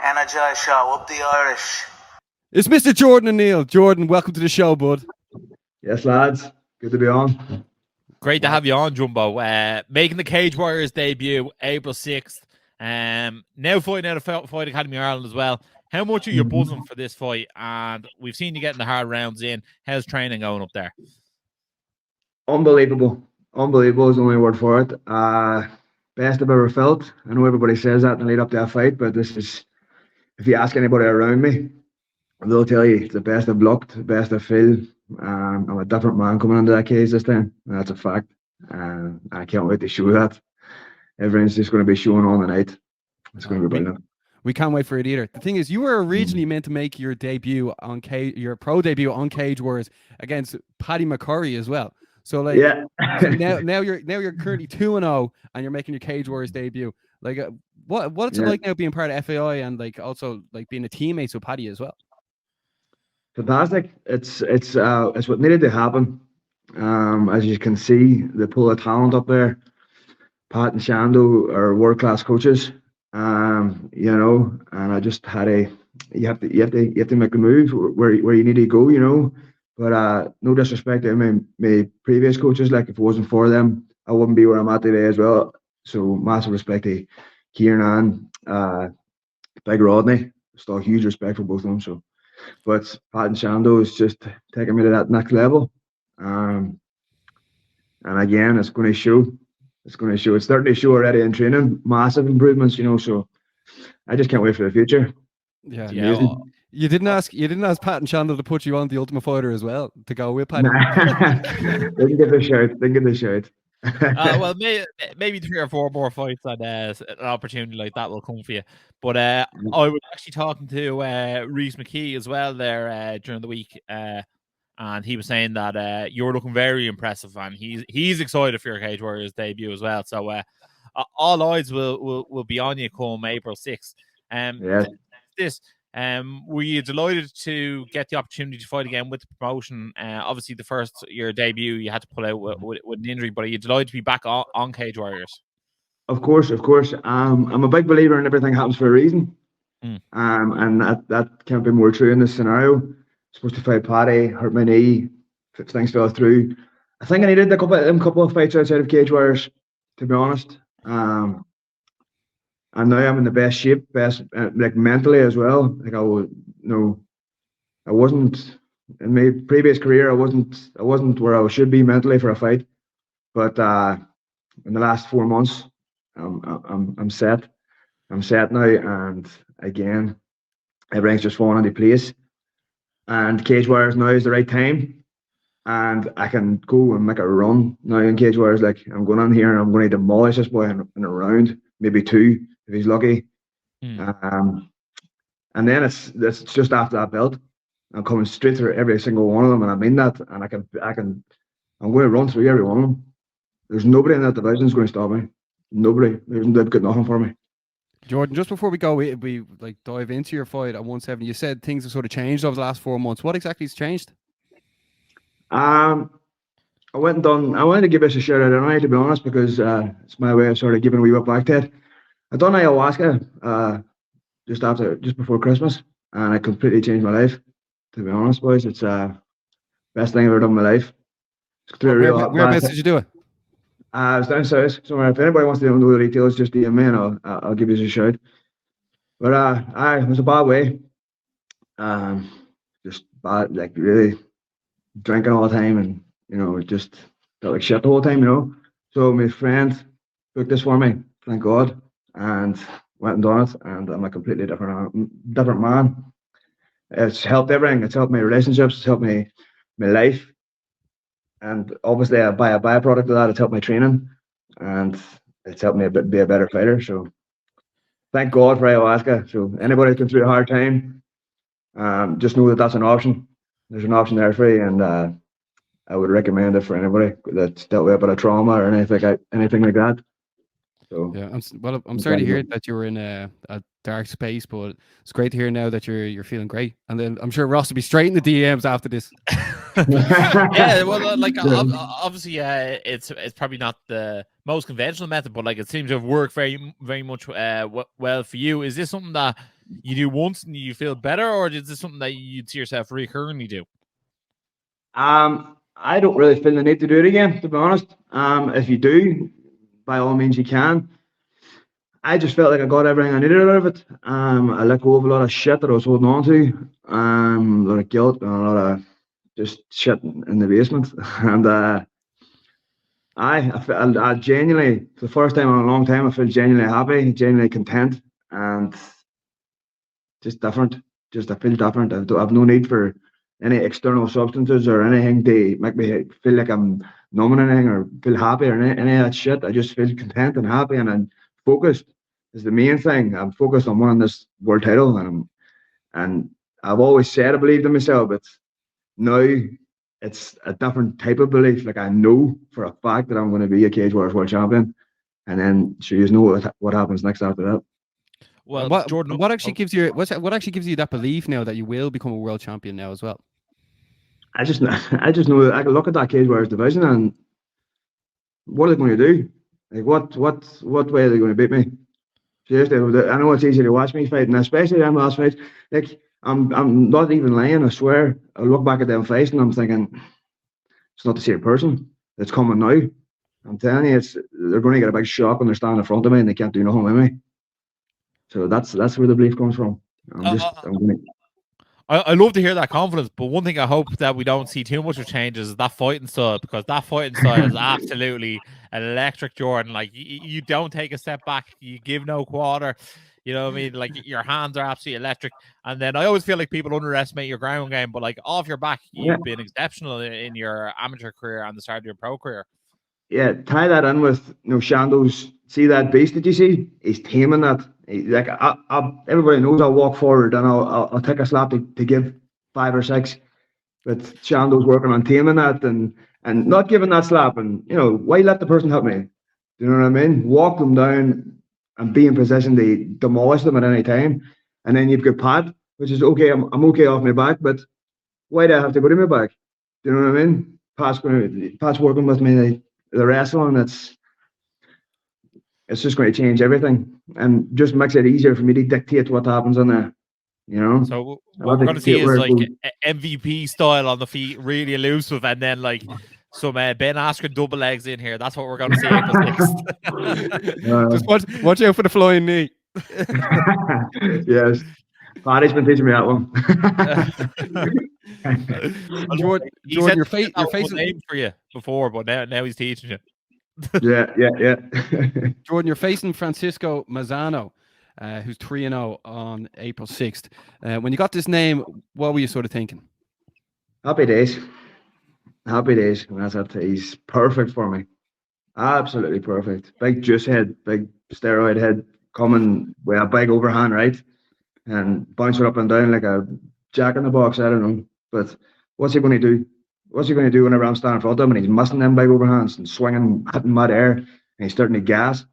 Energized show, up the Irish. It's Mr. Jordan and Neil. Jordan, welcome to the show, bud. Yes, lads. Good to be on. Great to have you on, Jumbo. Making the Cage Warriors debut April 6th. Now fighting out of Fight Academy Ireland as well. How much are you buzzing for this fight? And we've seen you getting the hard rounds in. How's training going up there? Unbelievable. Unbelievable is the only word for it. Best I've ever felt. I know everybody says that in the lead up to that fight, but this is, if you ask anybody around me, they'll tell you it's the best I've looked, the best I feel. I'm a different man coming into that cage this time. And that's a fact. I can't wait to show that. Everyone's just going to be showing all the night. It's going to be brilliant. We can't wait for it either. The thing is, you were originally meant to make your debut on your pro debut on Cage Wars against Paddy McCurry as well. So like, yeah. now you're currently 2-0 and you're making your Cage Wars debut. Like, what's it like now being part of FAI and like also like being a teammate with Paddy as well? Fantastic. It's what needed to happen. As you can see, the pool of talent up there. Pat and Shando are world-class coaches. You know, and I just had you have to make a move where you need to go, you know. But no disrespect to my previous coaches, like if it wasn't for them, I wouldn't be where I'm at today as well. So massive respect to Kieran and Big Rodney. Still huge respect for both of them. So, but Pat and Shando is just taking me to that next level. And again, it's going to show. It's going to show. It's starting to show already in training. Massive improvements, you know. So I just can't wait for the future. Yeah. You didn't ask Pat and Chandler to put you on the Ultimate Fighter as well to go with Paddy. Didn't get the shout. Well, maybe 3 or 4 more fights and an opportunity like that will come for you. But I was actually talking to Reese McKee as well there during the week. And he was saying that you're looking very impressive, and he's excited for your Cage Warriors debut as well. So all eyes will be on you come April 6th. Were you delighted to get the opportunity to fight again with the promotion? Obviously, your debut, you had to pull out with an injury, but are you delighted to be back on Cage Warriors? Of course. I'm a big believer in everything happens for a reason. And that can't be more true in this scenario. Supposed to fight Paddy, hurt my knee, things fell through. I think I needed a couple of fights outside of Cage Warriors, to be honest. And now I'm in the best shape, like mentally as well. Like I wasn't in my previous career. I wasn't where I should be mentally for a fight. But in the last 4 months, I'm set. I'm set now, and again, everything's just falling into place. And Cage Warriors now is the right time, and I can go and make a run now in Cage Warriors. Like I'm going on here and I'm going to demolish this boy in a round, maybe 2 if he's lucky. And then it's just after that belt. I'm coming straight through every single one of them, and I mean that. And I'm going to run through every one of them. There's nobody in that division who's going to stop me. Nobody. They've got nothing for me. Jordan, just before we go, we like dive into your fight at 170. You said things have sort of changed over the last 4 months. What exactly has changed? I wanted to give this a shout out anyway, to be honest, because it's my way of sort of giving a wee bit back to it. I done ayahuasca just before Christmas, and it completely changed my life. To be honest, boys, it's best thing I've ever done in my life. Whereabouts did you do it? I was down south somewhere. If anybody wants to know the details, just DM me and I'll give you a shout. But it was a bad way. Just bad, like really drinking all the time, and you know, it just felt like shit the whole time, you know. So my friend booked this for me, thank God, and went and done it, and I'm a completely different man. It's helped everything. It's helped my relationships. It's helped my life. And obviously, by a byproduct of that, it's helped my training, and it's helped me be a better fighter. So, thank God for ayahuasca. So, anybody who's going through a hard time, just know that that's an option. There's an option there for you, and I would recommend it for anybody that's dealt with a bit of trauma or anything like that. So, yeah, I'm sorry to hear that you were in a dark space, but it's great to hear now that you're feeling great. And then I'm sure Ross will be straight in the DMs after this. Yeah, well, Yeah. obviously, it's probably not the most conventional method, but like it seems to have worked very much well for you. Is this something that you do once and you feel better, or is this something that you'd see yourself recurrently do? I don't really feel the need to do it again, to be honest. If you do, by all means you can. I just felt like I got everything I needed out of it. I let go of a lot of shit that I was holding on to. A lot of guilt and a lot of just shit in the basement. And I genuinely, for the first time in a long time, I feel genuinely happy, genuinely content, and just different. Just I feel different. I've no need for any external substances or anything to make me feel like I'm numbing anything or feel happy or any of that shit. I just feel content and happy, and I'm focused is the main thing. I'm focused on winning this world title, and I've always said I believed in myself, but now it's a different type of belief. Like I know for a fact that I'm going to be a Cage Warriors world champion, and then sure you know what happens next after that. Well, Jordan, what actually gives you what actually gives you that belief now that you will become a world champion now as well? I just know that I can look at that Cage Warriors division and what are they going to do? Like what way are they going to beat me? Seriously, I know it's easy to watch me fight, and especially them last fights. Like I'm not even lying. I swear. I look back at them fights and I'm thinking it's not the same person. It's coming now. I'm telling you, they're going to get a big shock when they're standing in front of me and they can't do nothing with me. So that's where the belief comes from. I love to hear that confidence, but one thing I hope that we don't see too much of changes is that fighting style, because that fighting style is absolutely electric, Jordan. Like you don't take a step back, you give no quarter. You know what I mean? Like your hands are absolutely electric. And then I always feel like people underestimate your ground game, but like off your back, you've been exceptional in your amateur career and the start of your pro career. Yeah, tie that in with Shando's. See that beast that you see? He's taming that. Everybody knows I'll walk forward and I'll take a slap to give 5 or 6, but Shando's working on taming that and not giving that slap. And why let the person hit me? You know what I mean? Walk them down and be in position to demolish them at any time. And then you've got Pat, which is okay. I'm okay off my back, but why do I have to go to my back? Do you know what I mean? Pat's working with me. The wrestling, it's just going to change everything and just makes it easier for me to dictate what happens in there. So what we're going to see is like MVP style on the feet, really elusive, and then like some Ben Askren double legs in here. That's what we're going to see April 6th. Just watch out for the flying knee. Yes, Paddy's been teaching me that one. Jordan, your face name for you before, but now he's teaching you. Yeah. Jordan, you're facing Francisco Mazzano, who's 3-0 on April 6th. When you got this name, what were you sort of thinking? Happy days. That's it. He's perfect for me. Absolutely perfect. Big juice head, big steroid head, coming with a big overhand, right? And bouncing up and down like a jack in the box. I don't know. But what's he going to do? What's he going to do whenever I'm standing in front of him and he's missing them big overhands and swinging, hitting mid air, and he's starting to gas?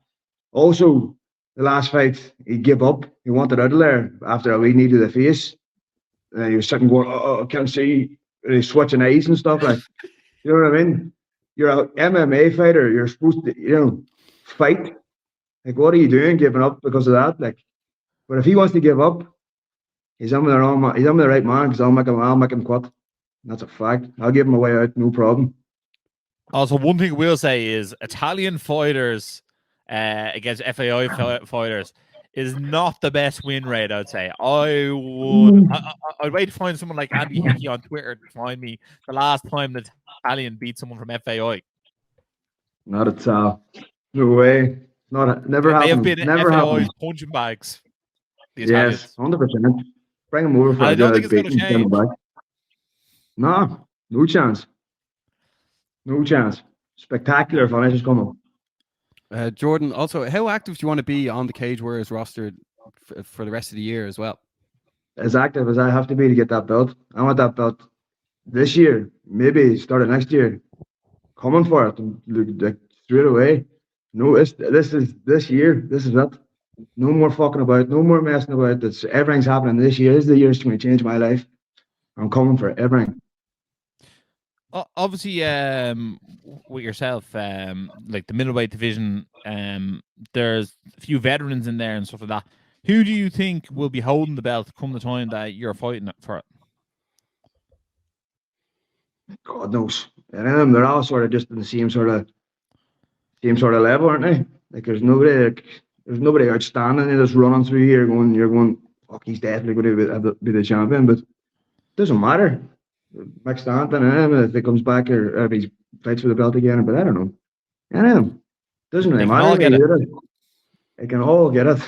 Also, the last fight, he gave up. He wanted out of there after a wee knee to the face. He was sitting going, I can't see. And he's switching eyes and stuff. Like, you know what I mean? You're an MMA fighter. You're supposed to, fight. Like, what are you doing giving up because of that? Like, but if he wants to give up, he's on the wrong man. He's on the right man because I'll make him quit. That's a fact. I'll give him a way out, no problem. Also, one thing we'll say is Italian fighters against FAI fighters is not the best win rate, I'd say. I'd wait to find someone like Andy Hickey on Twitter to find me the last time the Italian beat someone from FAI. Not at all. No way. Never happened. They have been Never FAI's punching bags. Yes, 100%. Bring them over for I don't think it's going to change. No chance. No chance. Spectacular finish is coming. Jordan, also, how active do you want to be on the Cage Warriors roster for the rest of the year as well? As active as I have to be to get that belt. I want that belt this year, maybe start of next year. Coming for it and like straight away. No, this is this year. This is it. No more fucking about. No more messing about. Everything's happening this year. This is the year it's going to change my life. I'm coming for everything. Obviously, with yourself, like the middleweight division, there's a few veterans in there and stuff like that. Who do you think will be holding the belt come the time that you're fighting for it? God knows. And them, they're all sort of just in the same sort of level, aren't they? Like there's nobody outstanding. You're just running through here, you're going, fuck, he's definitely going to be the champion. But it doesn't matter. Mixed Anthony, if he comes back or if he fights for the belt again, but I don't know. Any of them. Doesn't really They can matter. all get it. They can all get it.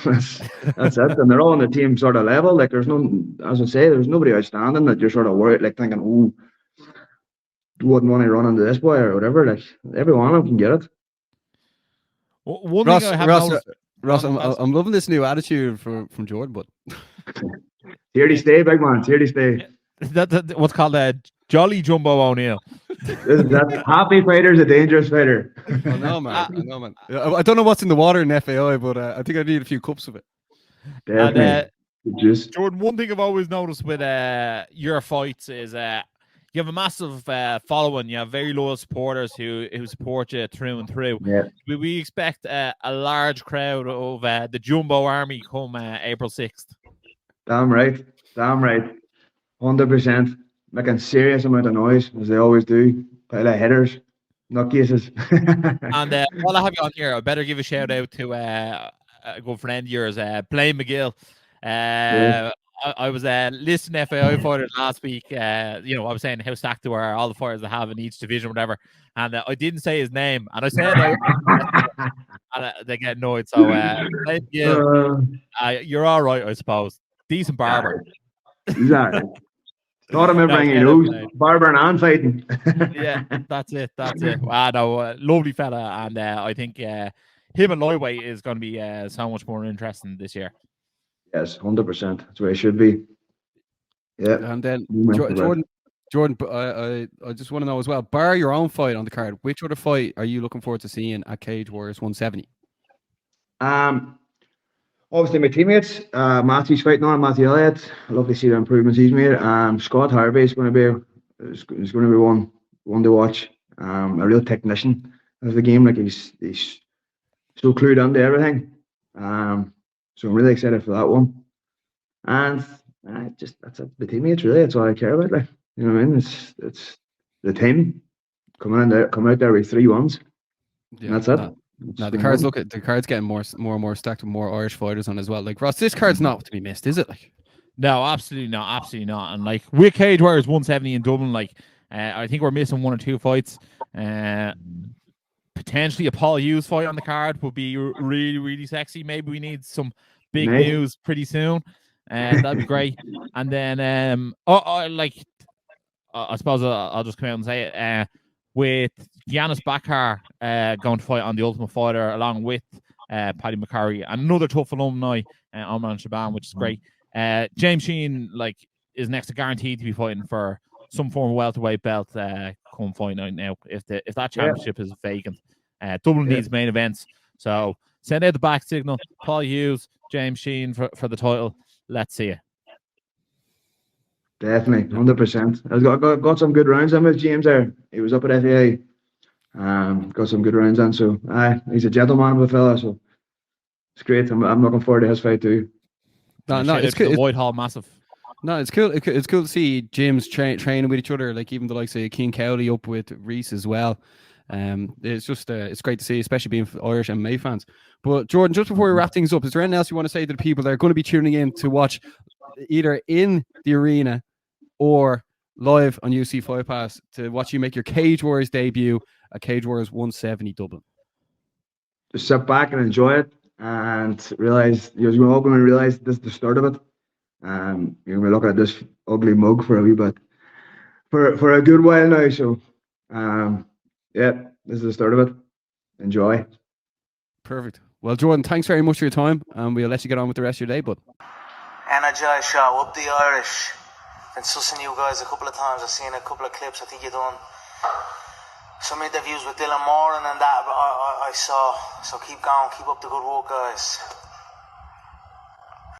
That's it. And they're all on the team sort of level. Like there's no, as I say, there's nobody outstanding that you're sort of worried, like thinking, oh, wouldn't want to run into this boy or whatever. Like every one of them can get it. One Ross, thing I have Ross, noticed, Ross, I'm loving this new attitude from Jordan, but Here to stay, big man. Here to stay. that what's called a Jolly Jumbo O'Neill. That happy fighter is a dangerous fighter. I know, man. I don't know what's in the water in FAI, but I think I need a few cups of it. Definitely. And, Jordan, one thing I've always noticed with your fights is you have a massive following. You have very loyal supporters who support you through and through. Yeah. We expect a large crowd of the Jumbo Army come April 6th. Damn right. 100%. Making serious amount of noise, as they always do. Pile of hitters, nutcases. And while I have you on here, I better give a shout out to a good friend of yours, Blaine McGill. I was listening to FAI fighters last week. I was saying how stacked they were, all the fighters they have in each division, whatever. And I didn't say his name, and I said and they get annoyed. So, Blaine McGill, you're all right, I suppose. Decent barber. He's all right. Taught him everything he knows. Barbering and fighting. Yeah, that's it. Wow, no, lovely fella, and I think him and lightweight is going to be so much more interesting this year. Yes, 100%. That's where it should be. Yeah. And then Jordan, I just want to know as well, bar your own fight on the card, which other fight are you looking forward to seeing at Cage Warriors 170? Obviously, my teammates, Matthew's fighting on, Matthew Elliott. I love to see the improvements he's made. Scott Harvey is going to be one to watch. A real technician of the game. Like he's so clued into everything. So I'm really excited for that one. And that's it. The teammates really. That's all I care about. Like, you know what I mean? It's the team coming out there with 3 1s. Yeah, that's it. No, the card's getting more and more stacked with more Irish fighters on as well. Like Ross, this card's not to be missed, is it? Like, no, absolutely not. And like with Cage Warriors 170 in Dublin, like I think we're missing 1 or 2 fights. Potentially a Paul Hughes fight on the card would be really, really sexy. Maybe we need some big news pretty soon, and that'd be great. And then I suppose I'll just come out and say it. With Giannis Bakar going to fight on the Ultimate Fighter along with Paddy McCarry, another tough alumni, Omran Shaban, which is great. James Sheen is next to guaranteed to be fighting for some form of welterweight belt come fight night now. If that championship is vacant, Dublin needs main events. So send out the back signal. Paul Hughes, James Sheen for the title. Let's see it. Definitely, 100%. I've got some good rounds in with James there. He was up at FAI. Got some good rounds in. So he's a gentleman of a fella. So it's great. I'm looking forward to his fight too. No, it's cool. Whitehall massive. No, it's cool. It's cool to see James training with each other. Like even the likes of Keane Cowley up with Reese as well. It's just it's great to see, especially being Irish MMA fans. But Jordan, just before we wrap things up, is there anything else you want to say to the people that are going to be tuning in to watch either in the arena or live on UC Fight Pass to watch you make your Cage Warriors debut at Cage Warriors 170 Dublin? Just sit back and enjoy it, and realize you're all going to realize this is the start of it. You're going to be looking at this ugly mug for a wee bit for a good while now. So, this is the start of it. Enjoy. Perfect. Well, Jordan, thanks very much for your time, and we'll let you get on with the rest of your day, bud. Energized show, up the Irish. Been sussing you guys a couple of times. I've seen a couple of clips. I think you've done some interviews with Dylan Moran and that I saw. So keep going, keep up the good work, guys.